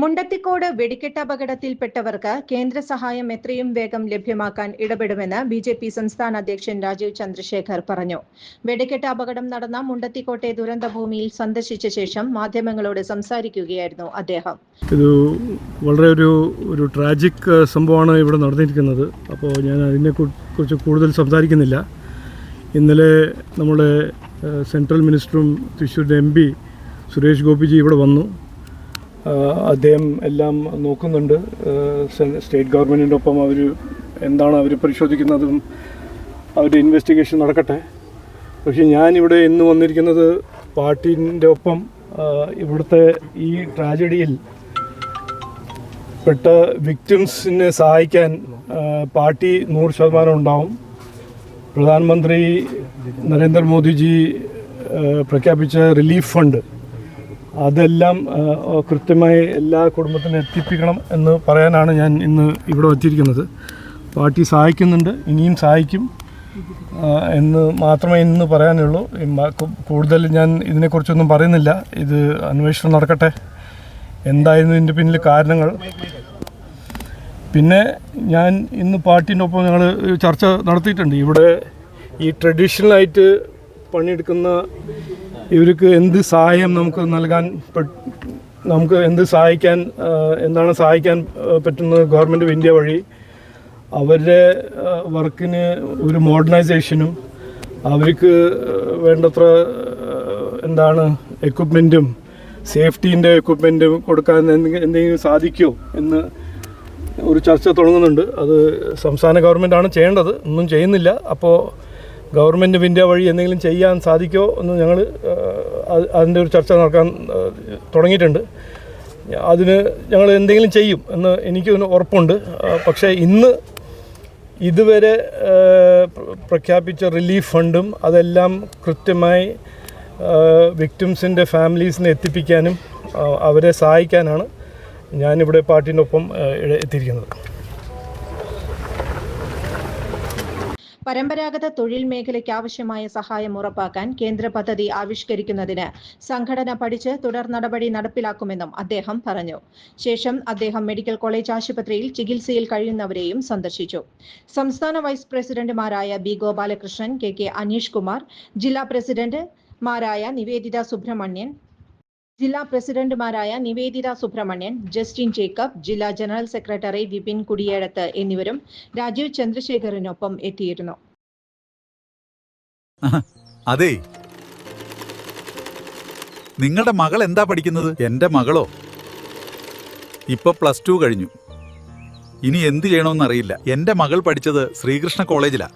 മുണ്ടത്തിക്കോട് വെടിക്കെട്ട് അപകടത്തിൽപ്പെട്ടവർക്ക് കേന്ദ്ര സഹായം എത്രയും വേഗം ലഭ്യമാക്കാൻ ഇടപെടുമെന്ന് ബിജെപി സംസ്ഥാന അധ്യക്ഷൻ രാജീവ് ചന്ദ്രശേഖർ പറഞ്ഞു. വെടിക്കെട്ട് അപകടം നടന്ന മുണ്ടത്തിക്കോട്ടെ ദുരന്തഭൂമിയിൽ സന്ദർശിച്ച ശേഷം മാധ്യമങ്ങളോട് സംസാരിക്കുകയായിരുന്നു അദ്ദേഹം. ഇത് വളരെ ഒരു ട്രാജിക് സംഭവമാണ് ഇവിടെ നടന്നിരിക്കുന്നത്. അപ്പോൾ ഞാൻ അതിനെക്കുറിച്ച് കൂടുതൽ സംസാരിക്കുന്നില്ല. ഇന്നലെ നമ്മുടെ സെൻട്രൽ മിനിസ്റ്ററും തൃശ്ശൂരിൻ്റെ MP സുരേഷ് ഗോപിജി ഇവിടെ വന്നു. അദ്ദേഹം എല്ലാം നോക്കുന്നുണ്ട്. സ്റ്റേറ്റ് ഗവൺമെൻറ്റിൻ്റെ ഒപ്പം എന്താണ് അവർ പരിശോധിക്കുന്നതും അവരുടെ ഇൻവെസ്റ്റിഗേഷൻ നടക്കട്ടെ. പക്ഷേ ഞാനിവിടെ ഇന്ന് വന്നിരിക്കുന്നത് പാർട്ടീൻ്റെ ഒപ്പം ഇവിടുത്തെ ഈ ട്രാജഡിയിൽ പെട്ട വിക്ടിംസിനെ സഹായിക്കാൻ പാർട്ടി 100% ഉണ്ടാവും. പ്രധാനമന്ത്രി നരേന്ദ്രമോദിജി പ്രഖ്യാപിച്ച റിലീഫ് ഫണ്ട് അതെല്ലാം കൃത്യമായി എല്ലാ കുടുംബത്തിനും എത്തിപ്പിക്കണം എന്ന് പറയാനാണ് ഞാൻ ഇന്ന് ഇവിടെ എത്തിയിരിക്കുന്നത്. പാർട്ടി സഹായിക്കുന്നുണ്ട്, ഇനിയും സഹായിക്കും എന്ന് മാത്രമേ ഇന്ന് പറയാനുള്ളൂ. കൂടുതൽ ഞാൻ ഇതിനെക്കുറിച്ചൊന്നും പറയുന്നില്ല. ഇത് അന്വേഷണം നടക്കട്ടെ, എന്തായിരുന്നു ഇതിൻ്റെ പിന്നിൽ കാരണങ്ങൾ. പിന്നെ ഞാൻ ഇന്ന് പാർട്ടീൻ്റെ ഒപ്പം ഞങ്ങൾ ചർച്ച നടത്തിയിട്ടുണ്ട്. ഇവിടെ ഈ ട്രഡീഷണലായിട്ട് പണിയെടുക്കുന്ന ഇവർക്ക് എന്ത് സഹായം നമുക്ക് എന്ത് സഹായിക്കാൻ പറ്റുന്നത് ഗവൺമെൻറ് ഓഫ് ഇന്ത്യ വഴി അവരുടെ വർക്കിന് ഒരു മോഡേണൈസേഷനും അവർക്ക് വേണ്ടത്ര എക്വിപ്മെൻറ്റും സേഫ്റ്റീൻ്റെ എക്വിപ്മെൻറ്റും കൊടുക്കാൻ എന്തെങ്കിലും സാധിക്കുമോ എന്ന് ഒരു ചർച്ച തുടങ്ങുന്നുണ്ട്. അത് സംസ്ഥാന ഗവൺമെൻറ്റാണ് ചെയ്യേണ്ടത്, ഒന്നും ചെയ്യുന്നില്ല. അപ്പോൾ ഗവൺമെൻറ് ഓഫ് ഇന്ത്യ വഴി എന്തെങ്കിലും ചെയ്യാൻ സാധിക്കുമോ എന്ന് ഞങ്ങൾ അതിൻ്റെ ഒരു ചർച്ച നടക്കാൻ തുടങ്ങിയിട്ടുണ്ട്. അതിന് ഞങ്ങൾ എന്തെങ്കിലും ചെയ്യും എന്ന് എനിക്ക് ഉറപ്പുണ്ട്. പക്ഷേ ഇതുവരെ പ്രഖ്യാപിച്ച റിലീഫ് ഫണ്ടും അതെല്ലാം കൃത്യമായി വിക്ടിംസിൻ്റെ ഫാമിലീസിനെ എത്തിപ്പിക്കാനും അവരെ സഹായിക്കാനാണ് ഞാനിവിടെ പാർട്ടീൻ്റെ ഒപ്പം എത്തിയിരിക്കുന്നത്. പരമ്പരാഗത തൊഴിൽ മേഖലയ്ക്ക് ആവശ്യമായ സഹായം ഉറപ്പാക്കാൻ കേന്ദ്ര പദ്ധതി ആവിഷ്കരിക്കുന്നതിന് സംഘടന പഠിച്ച് തുടർ നടപടി നടപ്പിലാക്കുമെന്നും അദ്ദേഹം പറഞ്ഞു. ശേഷം അദ്ദേഹം മെഡിക്കൽ കോളേജ് ആശുപത്രിയിൽ ചികിത്സയിൽ കഴിയുന്നവരെയും സന്ദർശിച്ചു. സംസ്ഥാന വൈസ് പ്രസിഡന്റുമാരായ B. ഗോപാലകൃഷ്ണൻ, KK അനീഷ് കുമാർ, ജില്ലാ പ്രസിഡന്റുമാരായ നിവേദിത സുബ്രഹ്മണ്യൻ, ജസ്റ്റിൻ ജേക്കബ്, ജില്ലാ ജനറൽ സെക്രട്ടറി വിപിൻ കുടിയേടത്ത് എന്നിവരും രാജീവ് ചന്ദ്രശേഖറിനൊപ്പം എത്തിയിരുന്നു. അതെ, നിങ്ങളുടെ മകൾ എന്താ പഠിക്കുന്നത്? എന്റെ മകളോ ഇപ്പൊ +2 കഴിഞ്ഞു. ഇനി എന്ത് ചെയ്യണമെന്നറിയില്ല. എന്റെ മകൾ പഠിച്ചത് ശ്രീകൃഷ്ണ കോളേജിലാ.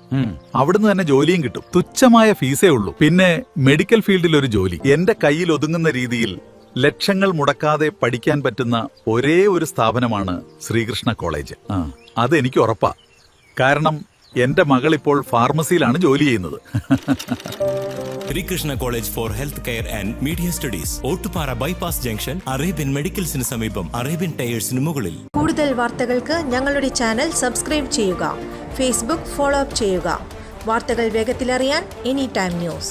അവിടുന്ന് തന്നെ ജോലിയും കിട്ടും. തുച്ഛമായ ഫീസേ ഉള്ളൂ. പിന്നെ മെഡിക്കൽ ഫീൽഡിൽ ഒരു ജോലി. എന്റെ കയ്യിൽ ഒതുങ്ങുന്ന രീതിയിൽ ലക്ഷങ്ങൾ മുടക്കാതെ പഠിക്കാൻ പറ്റുന്ന ഒരേ ഒരു സ്ഥാപനമാണ് ശ്രീകൃഷ്ണ കോളേജ്. അതെനിക്ക് ഉറപ്പാ. കാരണം എന്റെ മകൾ ഇപ്പോൾ ഫാർമസിയിലാണ് ജോലി ചെയ്യുന്നത്. Sreekrishna college for health care and media studies, Ottupara bypass junction, Arabian മെഡിക്കൽസിന് സമീപം, അറേബ്യൻ ടയേഴ്സിന് മുകളിൽ. കൂടുതൽ വാർത്തകൾക്ക് ഞങ്ങളുടെ ചാനൽ സബ്സ്ക്രൈബ് ചെയ്യുക. ഫേസ്ബുക്ക് ഫോളോ അപ്പ് ചെയ്യുക. വാർത്തകൾ വേഗത്തിലറിയാൻ Anytime News.